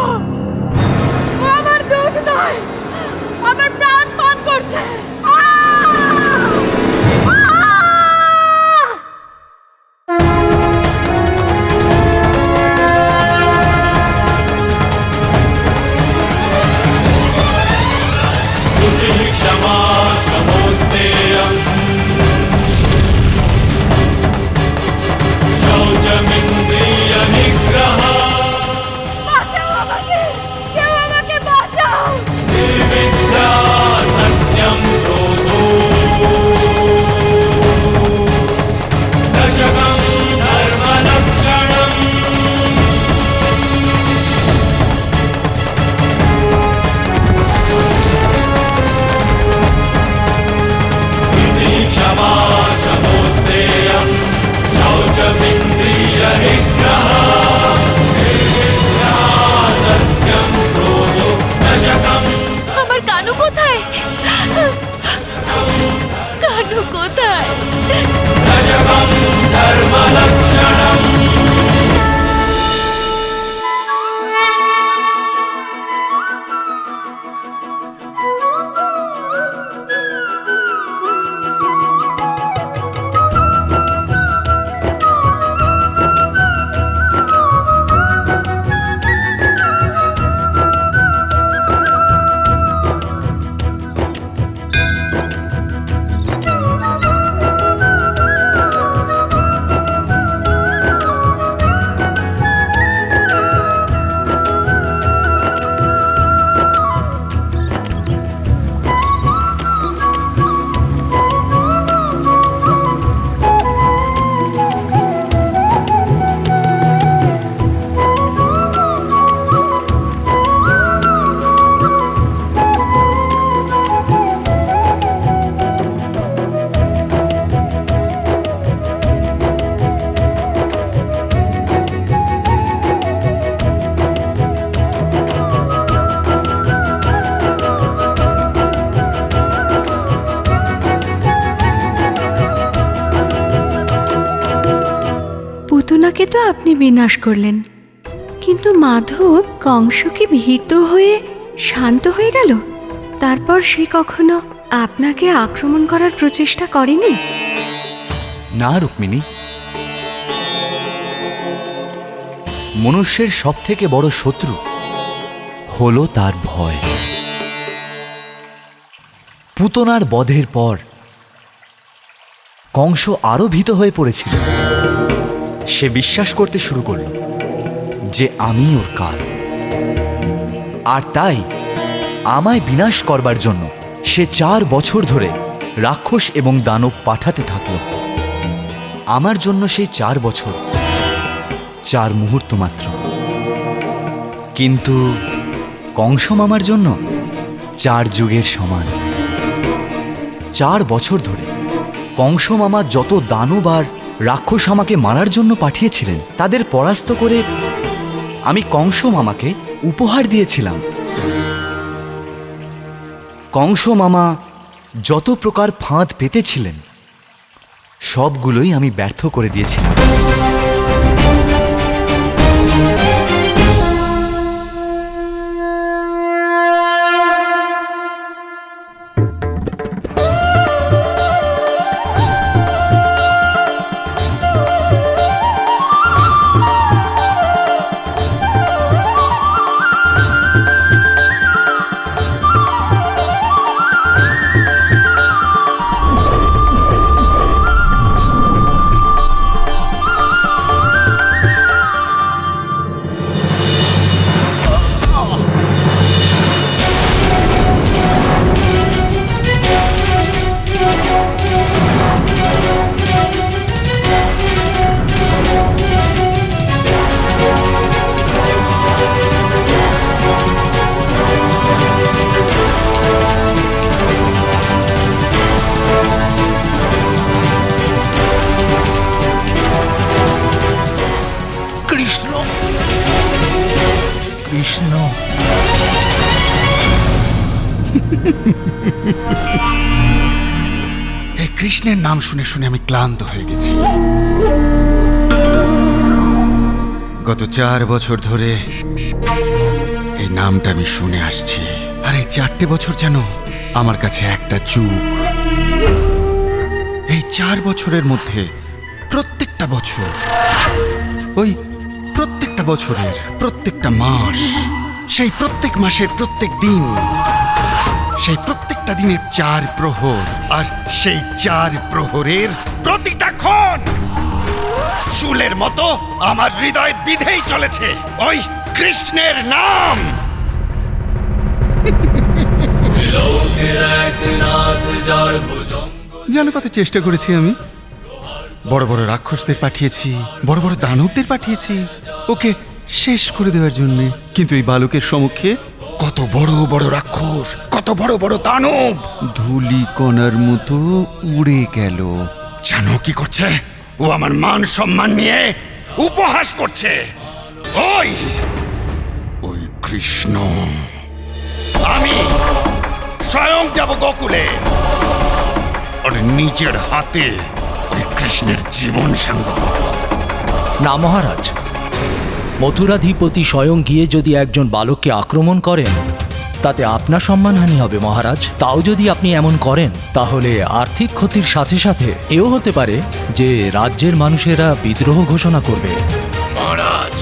ও আমার দুধ নয়, আমার প্রাণ পান করছে। क्षमा शमोस्तेयम् शौचमिन्द्रिय निग्रह বাঁচাও আমাকে, কেউ আমাকে বাঁচাও। निर्विद्या सत्यं क्रोधो दशकं धर्मलक्षणम् क्षमा शमोस्तेयम् शौचमिन्द्रिय निग्रह निर्विद्या सत्यं क्रोधो दशकम् আমার কানু কোথায়? কানু কোথায়? दशकं धर्मलक्षणम् পুতনাকে তো আপনি বিনাশ করলেন, কিন্তু মাধব কংসকে ভীত হয়ে শান্ত হয়ে গেল। তারপর সে কখনো আপনাকে আক্রমণ করার প্রচেষ্টা করেনি? না রুক্মিণী, মনুষ্যের সব থেকে বড় শত্রু হলো তার ভয়। পুতনার বধের পর কংস আরো ভীত হয়ে পড়েছিল। সে বিশ্বাস করতে শুরু করল যে আমি ওর কাল, আর তাই আমায় বিনাশ করবার জন্য সে 4 বছর ধরে রাক্ষস এবং দানব পাঠাতে থাকল। আমার জন্য সেই 4 বছর 4 মুহূর্ত মাত্র, কিন্তু কংস মামার জন্য 4 যুগের সমান। 4 বছর ধরে কংস মামা যত দানব আর রাক্ষস আমাকে মারার জন্য পাঠিয়েছিলেন, তাদের পরাস্ত করে আমি কংস মামাকে উপহার দিয়েছিলাম। কংস মামা যত প্রকার ফাঁদ পেতেছিলেন সবগুলোই আমি ব্যর্থ করে দিয়েছিলাম। কৃষ্ণ এই কৃষ্ণের নাম শুনে শুনে আমি ক্লান্ত হয়ে গেছি। গত 4 বছর ধরে এই নামটা আমি শুনে আসছি, আর এই 4টে বছর যেন আমার কাছে একটা যুগ। এই 4 বছরের মধ্যে প্রত্যেকটা বছর, ওই প্রত্যেকটা বছরের প্রত্যেকটা মাস, সেই প্রত্যেক মাসের প্রত্যেক দিন, সেই প্রত্যেকটা দিনের 4 প্রহর, আর সেই 4 প্রহরের প্রতিটা ক্ষণ শুলের মতো আমার হৃদয় বিধেই চলেছে ওই কৃষ্ণের নাম। ত্রিলোকের এক নাথ যার ভুজঙ্গ জানো কত চেষ্টা করেছি আমি, বড় বড় রাক্ষসদের পাঠিয়েছি, বড় বড় দানবদের পাঠিয়েছি ওকে শেষ করে দেওয়ার জন্য, কিন্তু এই বালকের সম্মুখে কত বড় বড় রাক্ষস, কত বড় বড় দানব ধুলি কণার মতো উড়ে গেল। জানো কি করছে ও? আমার মান সম্মান নিয়ে উপহাস করছে। ওই ওই কৃষ্ণ, আমি স্বয়ং যাব গোকুলে, আর নিজের হাতে ওই কৃষ্ণের জীবন সাঙ্গ। না মহারাজ, মথুরাধিপতি স্বয়ং গিয়ে যদি একজন বালককে আক্রমণ করেন তাতে আপনার সম্মানহানি হবে মহারাজ। তাও যদি আপনি এমন করেন তাহলে আর্থিক ক্ষতির সাথে সাথে এও হতে পারে যে রাজ্যের মানুষেরা বিদ্রোহ ঘোষণা করবে। মহারাজ,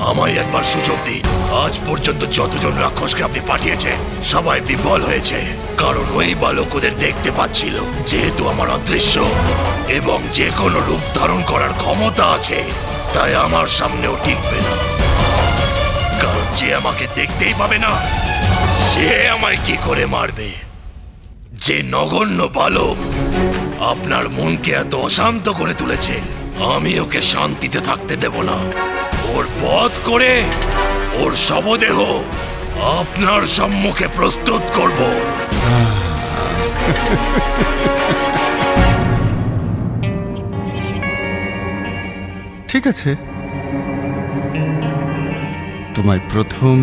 আমায় একবার সুযোগ দিন। আজ পর্যন্ত যতজন রাক্ষসকে আপনি পাঠিয়েছেন সবাই বিফল হয়েছে, কারণ ওই বালক ওদের দেখতে পাচ্ছিল। যেহেতু আমার অদৃশ্য এবং যে কোনো রূপ ধারণ করার ক্ষমতা আছে, তাই আমার সামনেও টিকবে না, কারণ যে আমাকে দেখতেই পাবে না সে আমায় কি করে মারবে? যে নগণ্য বালক আপনার মনকে এত অশান্ত করে তুলেছে, আমি ওকে শান্তিতে থাকতে দেব না। ওর বধ করে ওর শবদেহ আপনার সম্মুখে প্রস্তুত করব। ঠিক আছে, তোমায় প্রথম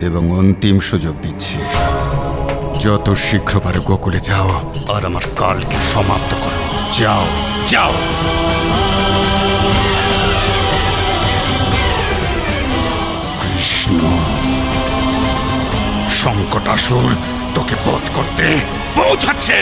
এবং অন্তিম সুযোগ দিচ্ছি। যত শীঘ্র পারো গোকুলে যাও আর আমার কালকে সমাপ্ত করো। যাও যাও। কৃষ্ণ, সংকটাসুর তোকে বধ করতে পৌঁছাচ্ছে।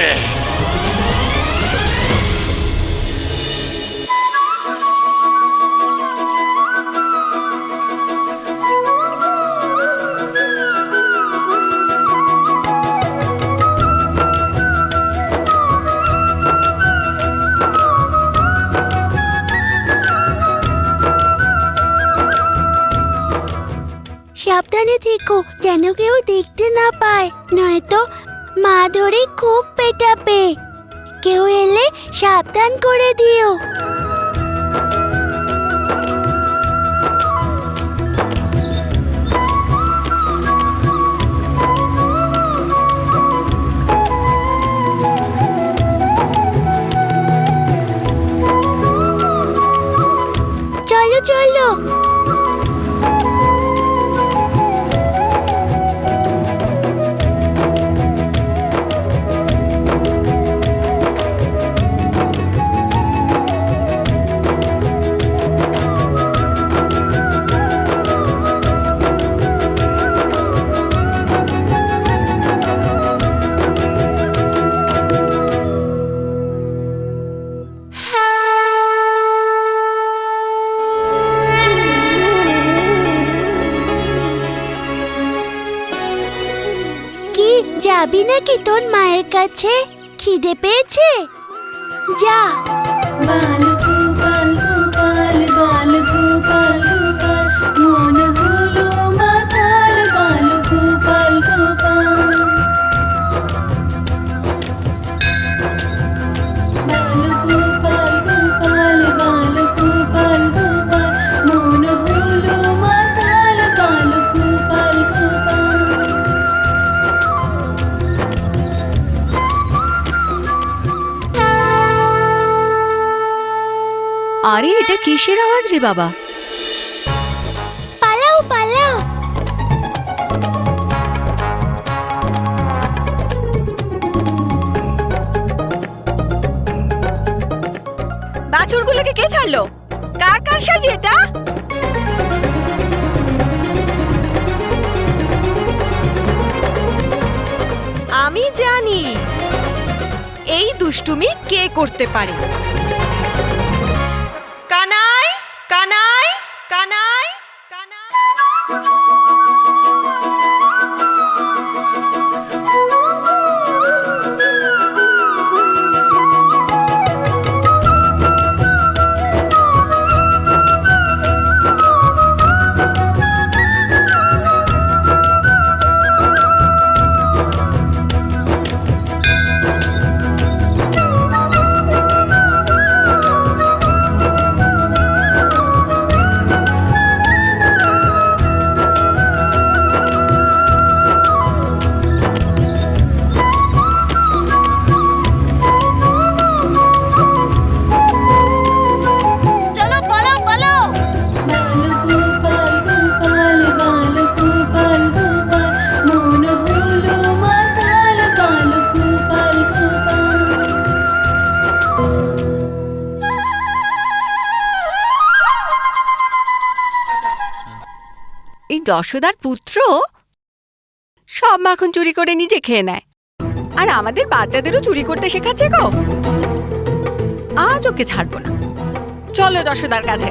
সাবধানে থেকো যেন কেউ দেখতে না পায়, নয়তো মা ধরে খুব পেটাবে। কেউ এলে সাবধান করে দিও। চলো চলো। যাবি নাকি তোর মায়ের কাছে? খিদে পেয়েছে? যা। বাল গোপাল গোপাল বাল গোপাল গোপাল মন হলো মাতাল বাল গোপাল গোপাল বাল গোপাল গোপাল বাল গোপাল গোপাল মন হলো মাতাল বাল গোপাল গোপাল। আরে এটা কিসের আওয়াজ রে বাবা? পালাও পালাও। বাছুরগুলোকে কে ছাড়লো? কার কার সাজি এটা? আমি জানি এই দুষ্টুমি কে করতে পারে। কানাই, কানাই, কানাই, কানাই। চলো পালাও পালাও। গোপাল গোপাল বাল গোপাল গোপাল মন হলো মাতাল বাল গোপাল গোপাল। এই যশোদার পুত্র সব মাখন চুরি করে নিজে খেয়ে নেয়, আর আমাদের বাচ্চাদেরও চুরি করতে শেখাচ্ছে গো। আজ ওকে ছাড়বো না। চলো যশোদার কাছে,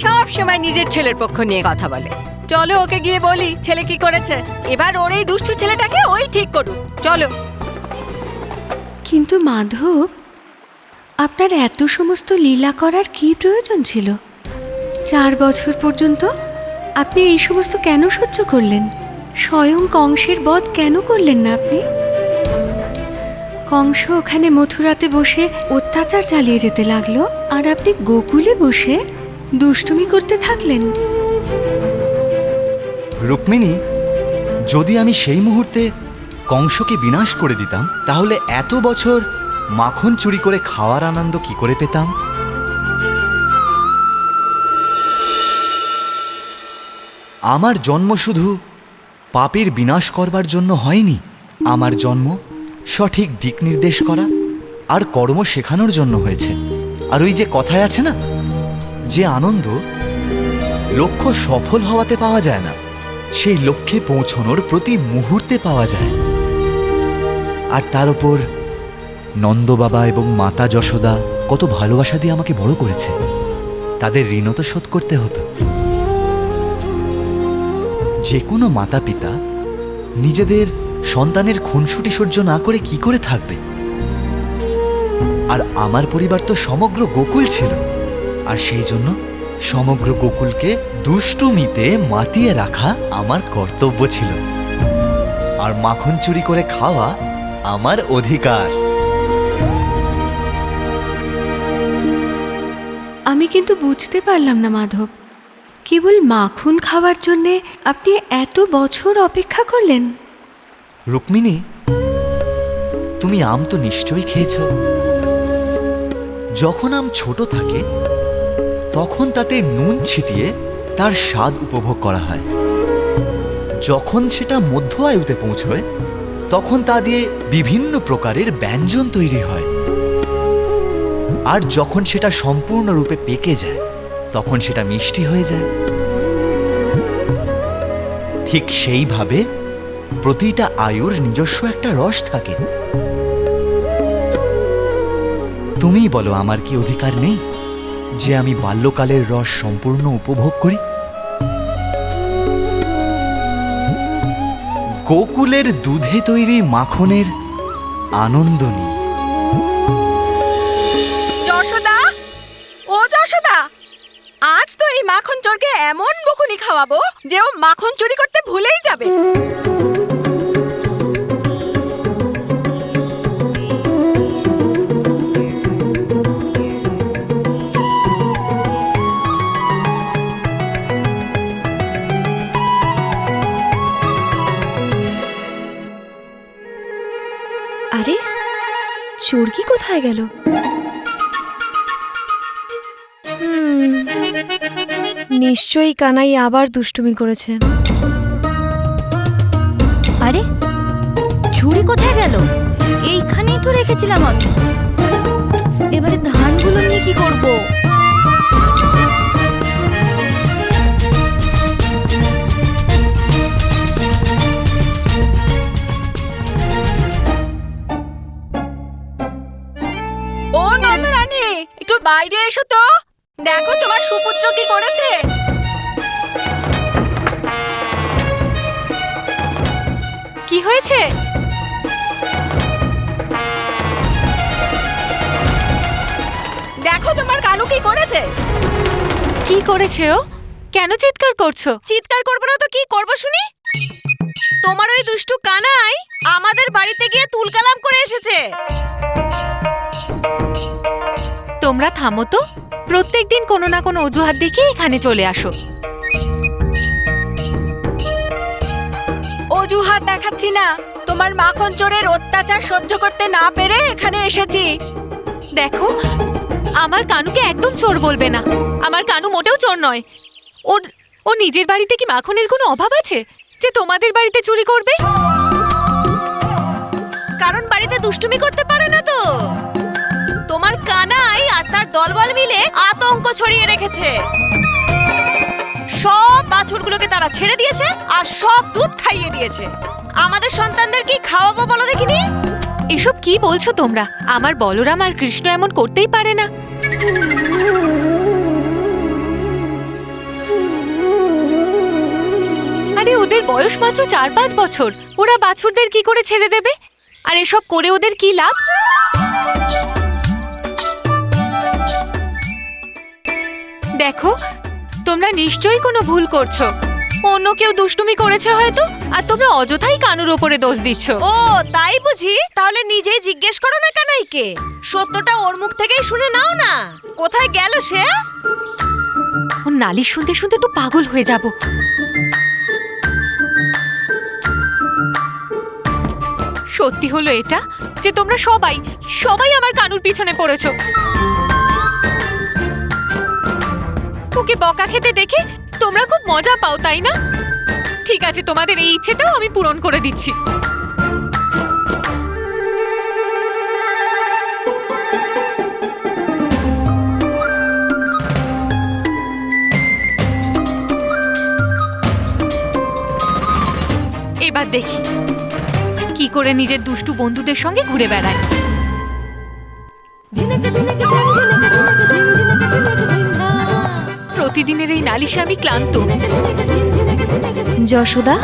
সব সময় নিজের ছেলের পক্ষ নিয়ে কথা বলে। চলো ওকে গিয়ে বলি ছেলে কি করেছে, এবার ওর এই দুষ্টু ছেলেটাকে ওই ঠিক করুক। চলো। কিন্তু মাধব, আপনার এত সমস্ত লীলা করার কি প্রয়োজন ছিল? 4 বছর পর্যন্ত আপনি এই সমস্ত কেন সহ্য করলেন? স্বয়ং কংসের বধ কেন করলেন না আপনি? কংস ওখানে মথুরাতে বসে অত্যাচার চালিয়ে যেতে লাগলো, আর আপনি গোকুলে বসে দুষ্টুমি করতে থাকলেন। রুক্মিণী, যদি আমি সেই মুহূর্তে কংসকে বিনাশ করে দিতাম, তাহলে এত বছর মাখন চুরি করে খাওয়ার আনন্দ কি করে পেতাম? আমার জন্ম শুধু পাপের বিনাশ করবার জন্য হয়নি, আমার জন্ম সঠিক দিক নির্দেশ করা আর কর্ম শেখানোর জন্য হয়েছে। আর ওই যে কথায় আছে না, যে আনন্দ লক্ষ্য সফল হওয়াতে পাওয়া যায় না, সেই লক্ষ্যে পৌঁছনোর প্রতি মুহূর্তে পাওয়া যায়। আর তার উপর নন্দবাবা এবং মাতা যশোদা কত ভালোবাসা দিয়ে আমাকে বড় করেছে, তাদের ঋণও তো শোধ করতে হতো। যে কোনো মাতা পিতা নিজেদের সন্তানের খুনসুটি সহ্য না করে কি করে থাকবে? আর আমার পরিবার তো সমগ্র গোকুল ছিল, আর সেই জন্য সমগ্র গোকুলকে দুষ্টুমিতে মাতিয়ে রাখা আমার কর্তব্য ছিল, আর মাখন চুরি করে খাওয়া আমার অধিকার। আমি কিন্তু বুঝতে পারলাম না মাধব, কেবল মাখন খাওয়ার জন্যে আপনি এত বছর অপেক্ষা করলেন? রুক্মিণী, তুমি আম তো নিশ্চয়ই খেয়েছ। যখন আম ছোট থাকে তখন তাতে নুন ছিটিয়ে তার স্বাদ উপভোগ করা হয়। যখন সেটা মধ্য আয়ুতে পৌঁছয় তখন তা দিয়ে বিভিন্ন প্রকারের ব্যঞ্জন তৈরি হয়, আর যখন সেটা সম্পূর্ণরূপে পেকে যায় তখন সেটা মিষ্টি হয়ে যায়। ঠিক সেইভাবে প্রতিটা আয়ুর নিজস্ব একটা রস থাকে। তুমিই বলো, আমার কি অধিকার নেই যে আমি বাল্যকালের রস সম্পূর্ণ উপভোগ করি? গোকুলের দুধে তৈরি মাখনের আনন্দ নিই। যশোদা, ও যশোদা, আজ তো এই মাখন চোরকে এমন বকুনি খাওয়াবো যে ও মাখন চুরি করতে ভুলেই যাবে। আরে চোরকি কোথায় গেল? নিশ্চয়ই কানাই আবার দুষ্টুমি করেছে। আরে ঝুড়ি কোথায় গেল? এইখানেই তো রেখেছিলাম আমি। এবারে ধানগুলো নিয়ে কি করব? একটু বাইরে এসো তো, দেখো তোমার সুপুত্র কি করেছে। কি হয়েছে? দেখো তোমার কানু কি করেছে। কি করেছে ও? কেন চিৎকার করছো? চিৎকার করবো না তো কি করবো শুনি? তোমার ওই দুষ্টু কানাই আমাদের বাড়িতে গিয়ে তুলকালাম করে এসেছে। তোমরা থামো তো, প্রত্যেকদিন কোনো না কোনো অজুহাত দেখিয়ে এখানে চলে আসো। অজুহাত দেখাচ্ছি না, তোমার মাখন চোরের অত্যাচার সহ্য করতে না পেরে এখানে এসেছি। দেখো, আমার কানুকে একদম চোর বলবে না। আমার কানু মোটেও চোর নয়। ও নিজের বাড়িতে কি মাখনের কোনো অভাব আছে যে তোমাদের বাড়িতে চুরি করবে? কারণ বাড়িতে দুষ্টুমি করতে পারে না তো। তোমার কানাই আর তার দলবল মিলে আতঙ্ক ছড়িয়ে রেখেছে। সব বাছুরগুলোকে তারা ছেড়ে দিয়েছে আর সব দুধ খাইয়ে দিয়েছে। আমাদের সন্তানদের কি খাওয়াবো বলো দেখিনি? এসব কি বলছো তোমরা? আমার বলরাম আর কৃষ্ণ এমন করতেই পারে না। আরে ওদের বয়স মাত্র 4-5 বছর, ওরা বাছুরদের কি করে ছেড়ে দেবে? আর এসব করে ওদের কি লাভ? দেখো, তোমরা নিশ্চয়ই কোনো ভুল করছো। অন্য কেউ দুষ্টুমি করেছে হয়তো, আর তোমরা অযথাই কানুর ওপরে দোষ দিচ্ছ। ও তাই বুঝি? তাহলে নিজেই জিজ্ঞেস করো না কানাইকে, সত্যটা ওর মুখ থেকেই শুনে নাও না। কোথায় গেল সে? ও নালিশ শুনতে শুনতে তো পাগল হয়ে যাব। সত্যি হলো এটা যে তোমরা সবাই আমার কানুর পিছনে পড়েছো। ওকে বকা খেতে দেখে তোমরা খুব মজা পাও, তাই না? ঠিক আছে, তোমাদের এই ইচ্ছেটাও আমি পূরণ করে দিচ্ছি। এবার দেখি কি করে নিজের দুষ্টু বন্ধুদের সঙ্গে ঘুরে বেড়ায়। প্রতিদিনের এই নালিশে আমি ক্লান্ত। যশোদা,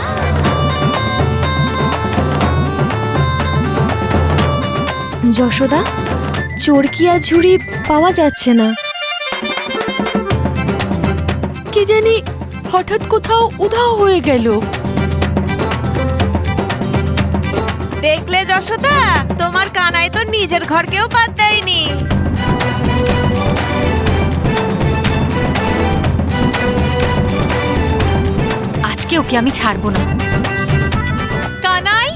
যশোদা, চরকি আর ঝুড়ি পাওয়া যাচ্ছে না। কি জানি হঠাৎ কোথাও উধাও হয়ে গেল। দেখলে যশোদা, তোমার কানাই তো নিজের ঘরকেও বাদ দেয়নি। আজকে ওকে আমি ছাড়বো না। কানাই!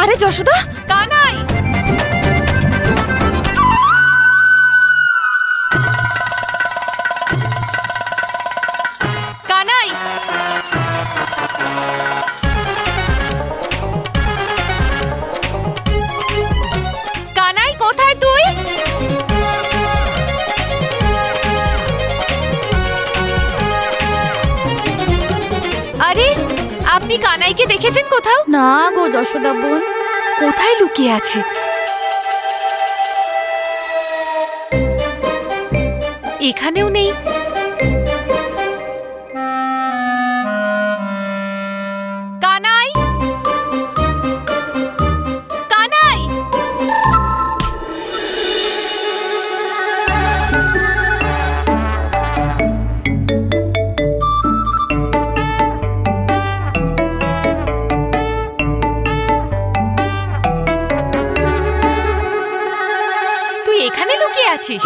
আরে যশোদা, কানাই! কানাই! কানাই, কোথায় তুই? আরে, আপনি কানাইকে দেখেছেন কোথাও? না গো যশোদা বোন, কোথায় লুকিয়ে আছে? এখানেও নেই। কানাই! কানাই! তুই এখানে লুকিয়ে আছিস?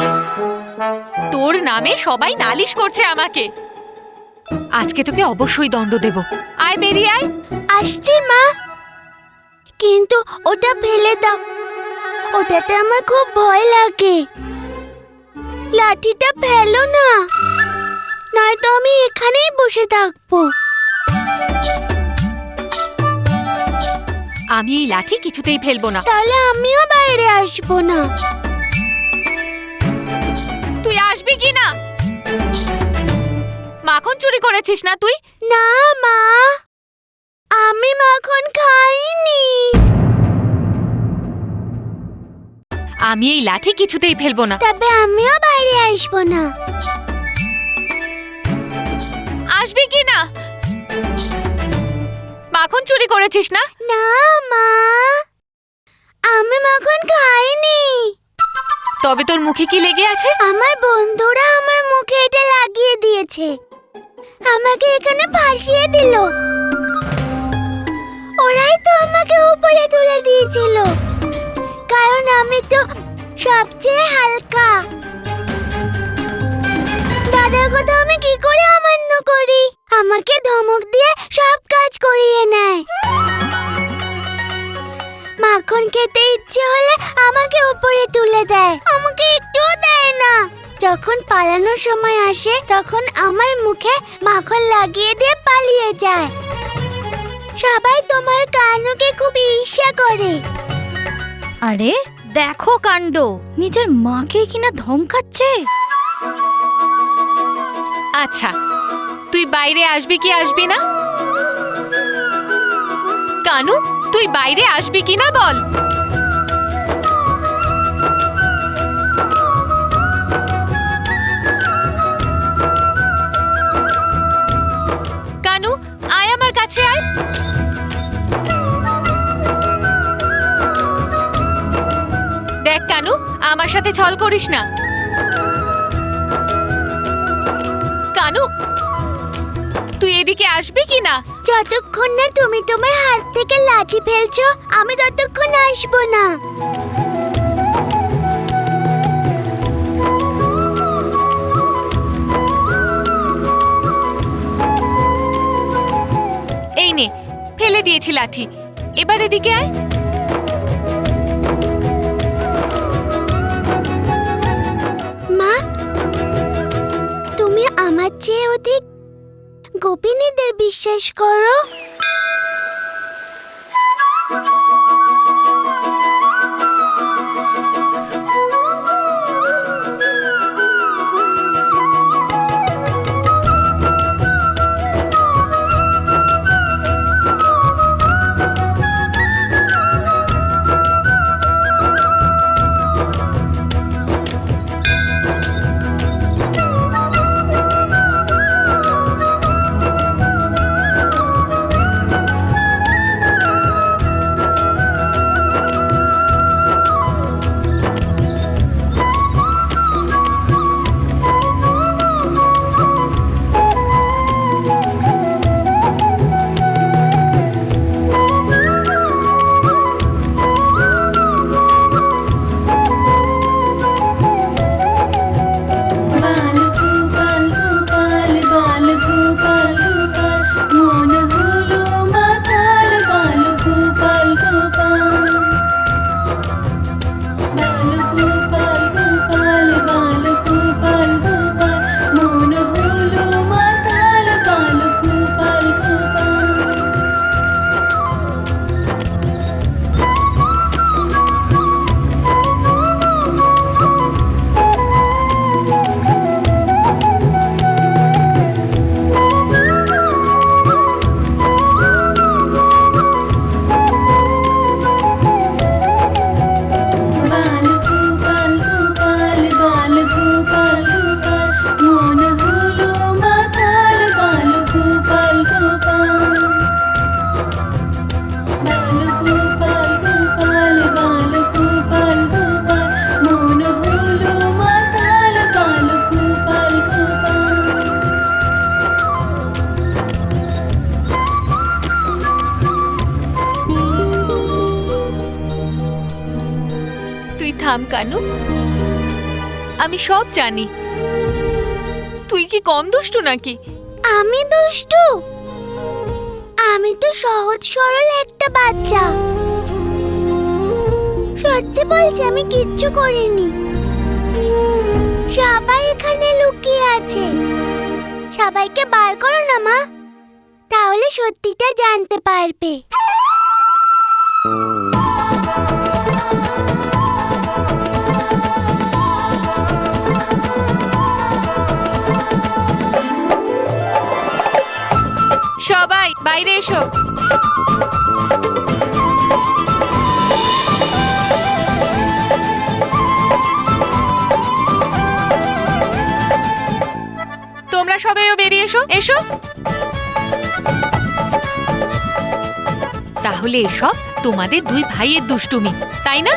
তোর নামে সবাই নালিশ করছে আমাকে। আজকে তোকে অবশ্যই দণ্ড দেব। আয়, বেরিয়ে আয়। আসছি মা, কিন্তু ওটা ফেলে দাও, ওটাতে আমার খুব ভয় লাগে। লাঠিটা ফেলো না, নয়তো আমি এখানেই বসে থাকবো। আমি এই লাঠি কিছুতেই ফেলবো না। তাহলে আমিও বাইরে আসবো না। তুই আসবি কি না? মাখন চুরি করেছিস না তুই? না মা, আমি মাখন খাইনি। আমি এই লাঠি কিছুতেই ফেলবো না। তবে আমিও বাইরে আসবো না। আসবি কি না? মাখন চুরি করেছিস না? না মা, আমি মাখন খাইনি। তবে তোর মুখে কি লেগে আছে? আমার বন্ধুরা আমার মুখে এটা লাগিয়ে দিয়েছে, আমাকে এখানে ফাঁসিয়ে দিল। ওরাই তো আমাকে উপরে তুলে দিয়েছিল, কারণ আমি তো সবচেয়ে হালকা। দাদার কথা আমি কি করে অমান্য করি? আমাকে ধমক দিয়ে সব কাজ করিয়ে নেয়। মাখন খেতে ইচ্ছে হলে আমাকে উপরে তুলে দেয়, আমাকে একটুও দেয় না। যখন পালানোর সময় আসে তখন আমার মুখে মাখন লাগিয়ে দিয়ে পালিয়ে যায়। সবাই তোমার কানুকে খুব ঈর্ষা করে। আরে দেখো কাণ্ড, নিজের মাকে কিনা ধমকাচ্ছে। আচ্ছা, তুই বাইরে আসবি কি আসবি না? কানু, তুই বাইরে আসবি কি না বল। কানু, আয় আমার কাছে আয়। দেখ কানু, আমার সাথে ছল করিস না। কানু, তুই এদিকে আসবি কি না? যতক্ষণ না তুমি তোমার হাত থেকে লাঠি ফেলছো আমি ততক্ষণ আসবো না। এই নে, ফেলে দিয়েছি লাঠি, এবার এদিকে আয়। মা, তুমি আমার চেয়ে অধিক গোপিনীদের বিশ্বাস করো। থাম কানু, আমি সব জানি। তুই কি কম দুষ্টু নাকি? আমি দুষ্টু? আমি তো সহজ সরল একটা বাচ্চা। সত্যি বলছি, আমি কিচ্ছু করিনি। সবাই এখানে লুকিয়ে আছে। সবাইকে বার করো না মা, তাহলে সত্যিটা জানতে পারবে। সবাই বাইরে এসো। এসো এসো। তাহলে এসব তোমাদের দুই ভাইয়ের দুষ্টুমি, তাই না?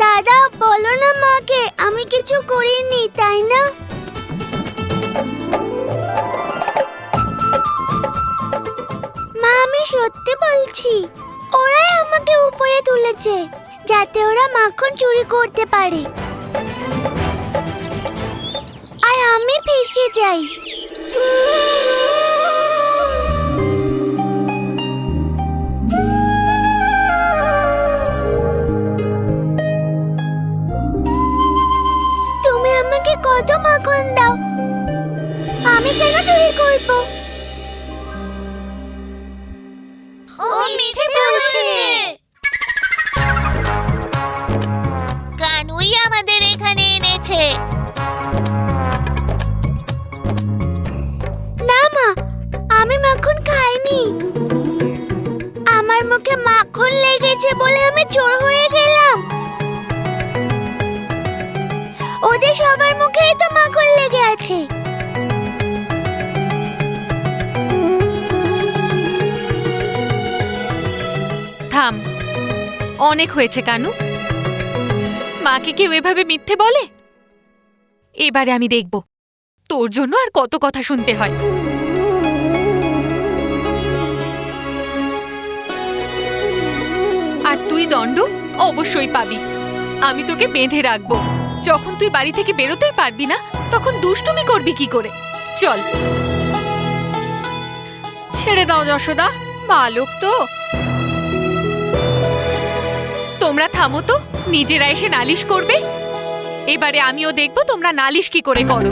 দাদা বলো না মাকে আমি কিছু করিনি, তাই না? মা আমি সত্যি বলছি, ওরাই আমাকে উপরে তুলেছে যাতে ওরা মাখন চুরি করতে পারে আর আমি ফেঁসে যাই। তুমি আমাকে কত মাখন দাও, আমি কেন চুরি করব? ও মিথ্যে বলছে। কানুই আমাদের এখানে এনেছে। না মা, আমি মাখন খাইনি। আমার মুখে মাখন লেগেছে বলে আমি চোর হয়ে গেলাম। ওদের সবার মুখেই তো মাখন লেগে আছে। থাম, অনেক হয়েছে কানু। মাকে কেউ এভাবে মিথ্যে বলে? এবারে আমি দেখব তোর জন্য আর কত কথা শুনতে হয়। আর তুই দণ্ড অবশ্যই পাবি। আমি তোকে বেঁধে রাখবো। যখন তুই বাড়ি থেকে বেরোতেই পারবি না, তখন দুষ্টুমি করবি কি করে? চল। ছেড়ে দাও যশোদা, বালক তো। তোমরা থামো তো, নিজেরা এসে নালিশ করবে। এবারে আমিও দেখব তোমরা নালিশ কি করে করো।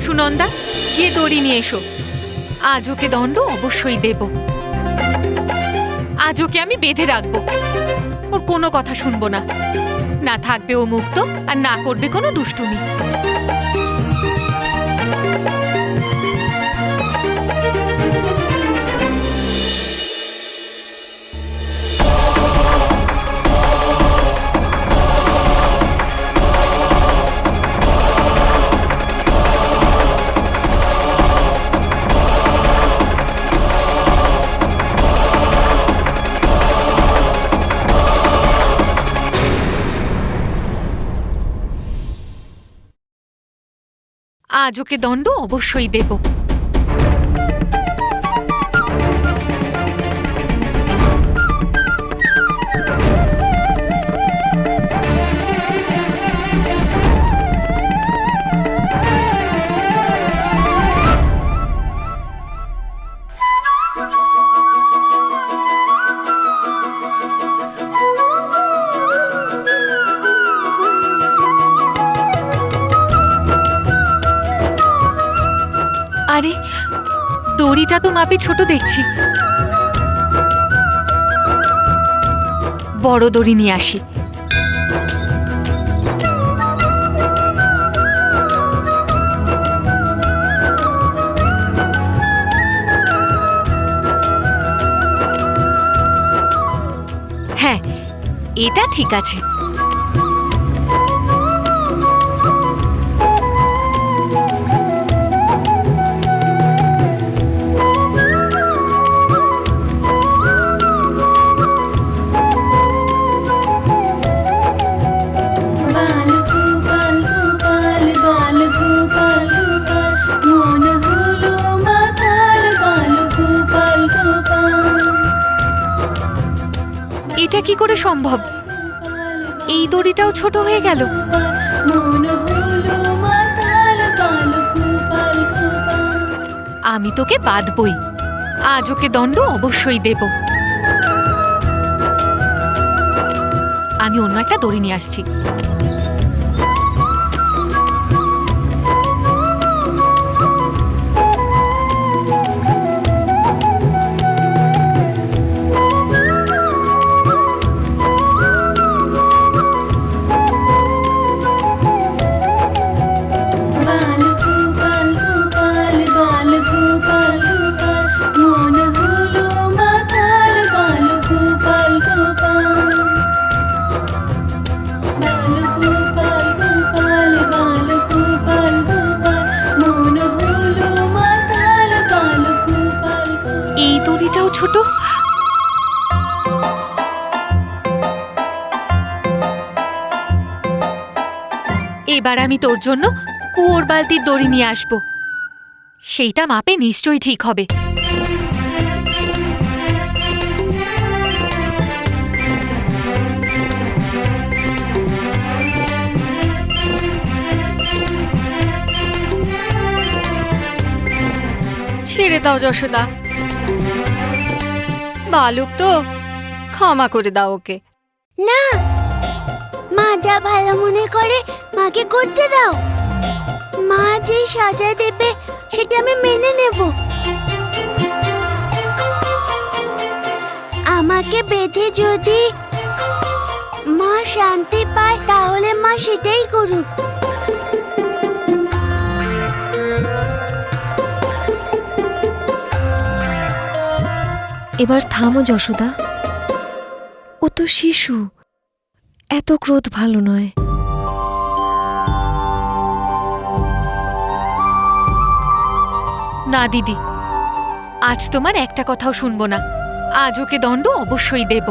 সুনন্দা, গিয়ে দড়ি নিয়ে এসো। আজ ওকে দণ্ড অবশ্যই দেব। আজ ওকে আমি বেঁধে রাখবো। ওর কোনো কথা শুনবো না। না থাকবে ও মুক্ত, আর না করবে কোনো দুষ্টুমি। আজ ওকে দণ্ড অবশ্যই দেব। আরে, দড়িটা তো মাপে ছোট দেখছি। বড় দড়ি নিয়ে আসি। হ্যাঁ, এটা ঠিক আছে। এটা কি করে সম্ভব? এই দড়িটাও ছোট হয়ে গেল। আমি তোকে বাঁধবই। আজ ওকে দণ্ড অবশ্যই দেব। আমি অন্য একটা দড়ি নিয়ে আসছি। এবার আমি তোর জন্য কুয়োর বালতির দড়ি নিয়ে আসবো, সেইটা মাপে নিশ্চয়ই ঠিক হবে। ছেড়ে দাও যশোদা, বালক তো, ক্ষমা করে দাও ওকে। না, মা যা ভালো মনে করে মাকে করতে দাও। মা যে সাজা দেবে সেটা আমি মেনে নেব। আমাকে বেঁধে যদি মা শান্তি পায় তাহলে মা সেটাই করুক। এবার থামো যশোদা, ও তো শিশু, এত ক্রোধ ভালো নয়। না দিদি, আজ তোমার একটা কথাও শুনবো না। আজ ওকে দণ্ড অবশ্যই দেব।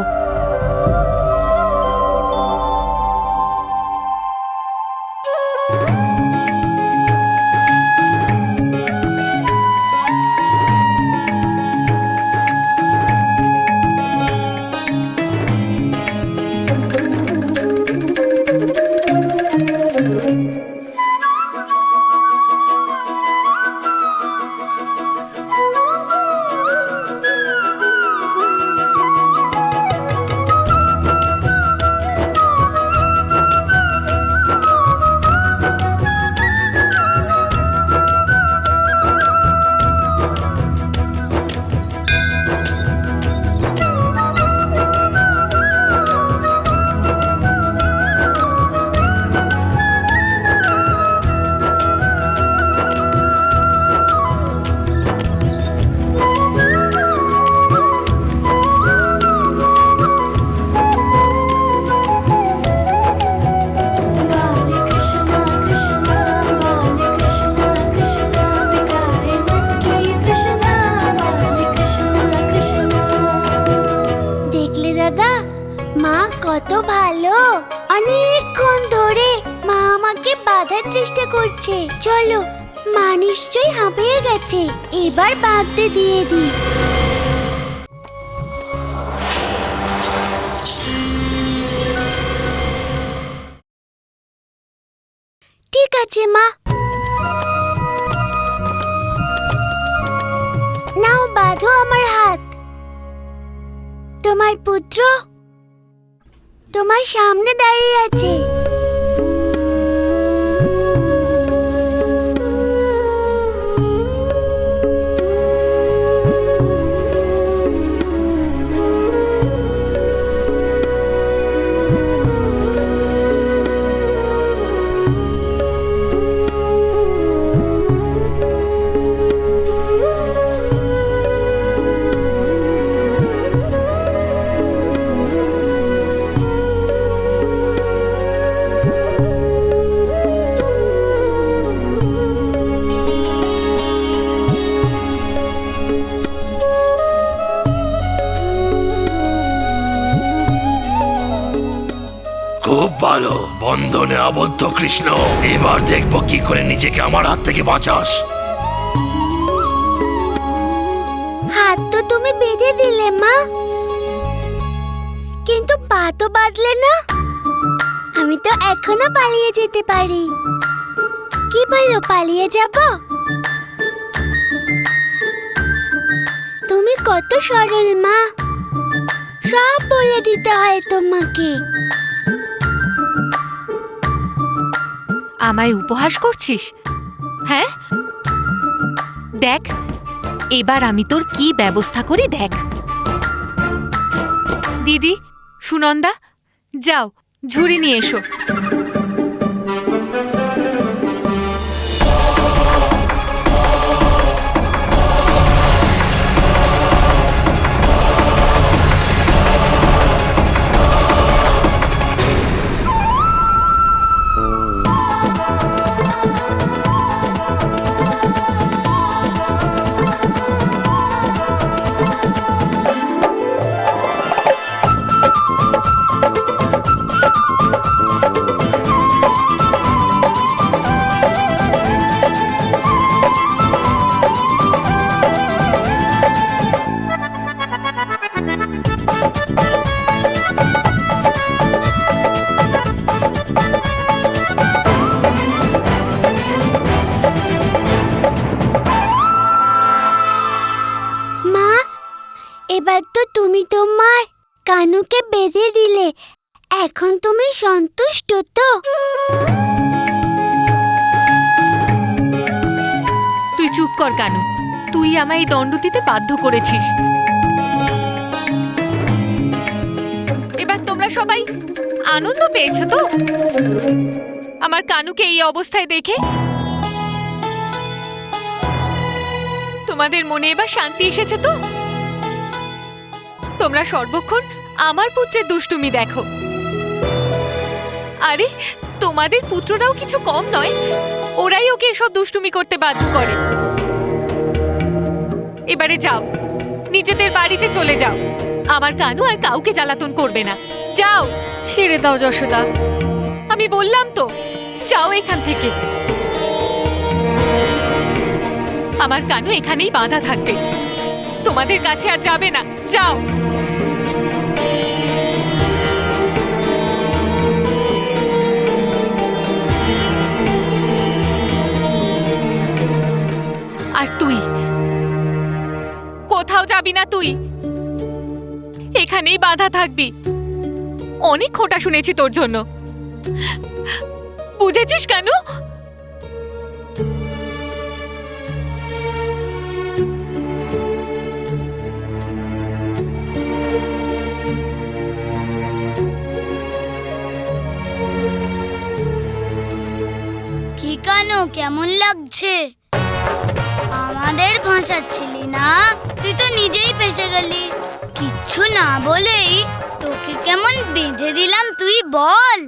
কত ভালো, অনেকক্ষণ ধরে মা আমাকে বাঁধার চেষ্টা করছে। চলো, মা নিশ্চয়ই হাঁপিয়ে গেছে, এবার বাঁধতে দিয়ে দিই। ঠিক আছে মা, নাও বাঁধো আমার হাত। তোমার পুত্র তোমার সামনে দাঁড়িয়ে আছে। খুব ভালো, বন্ধনে আবদ্ধ কৃষ্ণ। এবার দেখবো কি করে নিজেকে আমার হাত থেকে বাঁচাস। হাত তো তুমি বেঁধে দিলে মা, কিন্তু পা তো বাঁধলে না। আমি তো এখনো পালিয়ে যেতে পারি। কি বলো, পালিয়ে যাব? তুমি কত সরল মা, সব বলে দিতে হয় তোমাকে। আমায় উপহাস করছিস? হ্যাঁ, দেখ এবার আমি তোর কি ব্যবস্থা করি দেখ। দিদি, সুনন্দা, যাও ঝুড়ি নিয়ে এসো। তোমার কানুকে বেঁধে দিলে, এখন তুমি সন্তুষ্ট তো? তুই চুপ কর কানু, তুই আমায় এই দণ্ড দিতে বাধ্য করেছিস। এবার তোমরা সবাই আনন্দ পেয়েছো তো আমার কানুকে এই অবস্থায় দেখে? তোমাদের মনে এবার শান্তি এসেছে তো? তোমরা সর্বক্ষণ আমার পুত্রের দুষ্টুমি দেখো। আরে তোমাদের পুত্ররাও কিছু কম নয়, ওরাই ওকে এসব দুষ্টুমি করতে বাধ্য করে। এবারে যাও, নিজেদের বাড়িতে চলে যাও। আমার কানু আর কাউকে জ্বালাতন করবে না। যাও। ছেড়ে দাও যশোদা। আমি বললাম তো, যাও এখান থেকে। আমার কানু এখানেই বাঁধা থাকবে, তোমাদের কাছে আর যাবে না। যাও। আর তুই কোথাও যাবি না, তুই এখানেই বাঁধা থাকবি। অনেক খোঁটা শুনেছি তোর জন্য, বুঝেছিস কেন? কি কানু, কেমন লাগছে? আমাদের ফাঁসাচ্ছিলি না, তুই তো নিজেই ফেসে গেলি। কিচ্ছু না বলেই তোকে কেমন বেঁধে দিলাম তুই বল।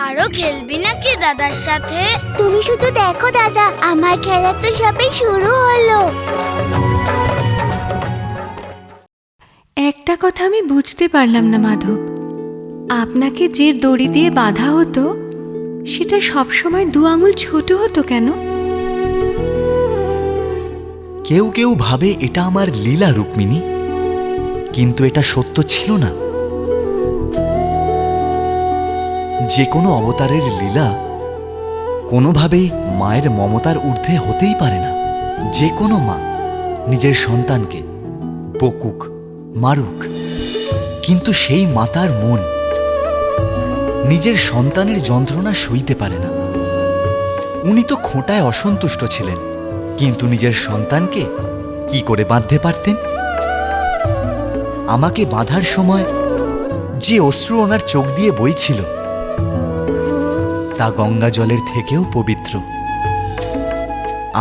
আরো খেলবি নাকি দাদার সাথে? তুমি শুধু দেখো দাদা, আমার খেলা তো সবে শুরু হলো। একটা কথা আমি বুঝতে পারলাম না মাধব, আপনাকে যে দড়ি দিয়ে বাঁধা হতো সেটা সবসময় 2 আঙুল ছোট হতো কেন? কেউ কেউ ভাবে এটা আমার লীলা রুক্মিণী, কিন্তু এটা সত্য ছিল না। যে কোনো অবতারের লীলা কোনোভাবেই মায়ের মমতার ঊর্ধ্বে হতেই পারে না। যে কোনো মা নিজের সন্তানকে বকুক, মারুক, কিন্তু সেই মাতার মন নিজের সন্তানের যন্ত্রণা সইতে পারে না। উনি তো খোঁটায় অসন্তুষ্ট ছিলেন, কিন্তু নিজের সন্তানকে কি করে বাঁধতে পারতেন? আমাকে বাঁধার সময় যে অশ্রু ওনার চোখ দিয়ে বইছিল তা গঙ্গা জলের থেকেও পবিত্র।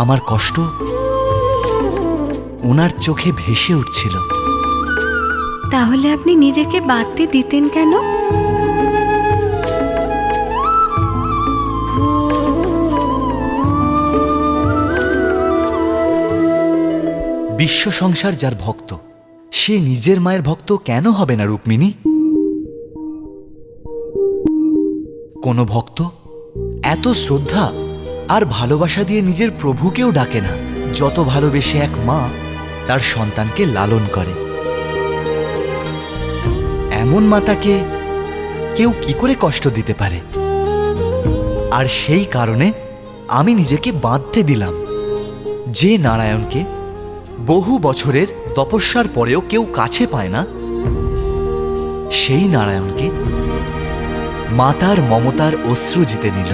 আমার কষ্ট ওনার চোখে ভেসে উঠছিল। তাহলে আপনি নিজেকে বাঁধতে দিতেন কেন? বিশ্ব সংসার যার ভক্ত, সে নিজের মায়ের ভক্ত কেন হবে না রুক্মিণী? কোন ভক্ত এত শ্রদ্ধা আর ভালোবাসা দিয়ে নিজের প্রভুকেও ডাকে না, যত ভালোবেসে এক মা তার সন্তানকে লালন করে। এমন মাতাকে কেউ কি করে কষ্ট দিতে পারে? আর সেই কারণে আমি নিজেকে বাঁধতে দিলাম। যে নারায়ণকে বহু বছরের তপস্যার পরেও কেউ কাছে পায় না, সেই নারায়ণকে মাতার মমতার অশ্রু জিতে নিল।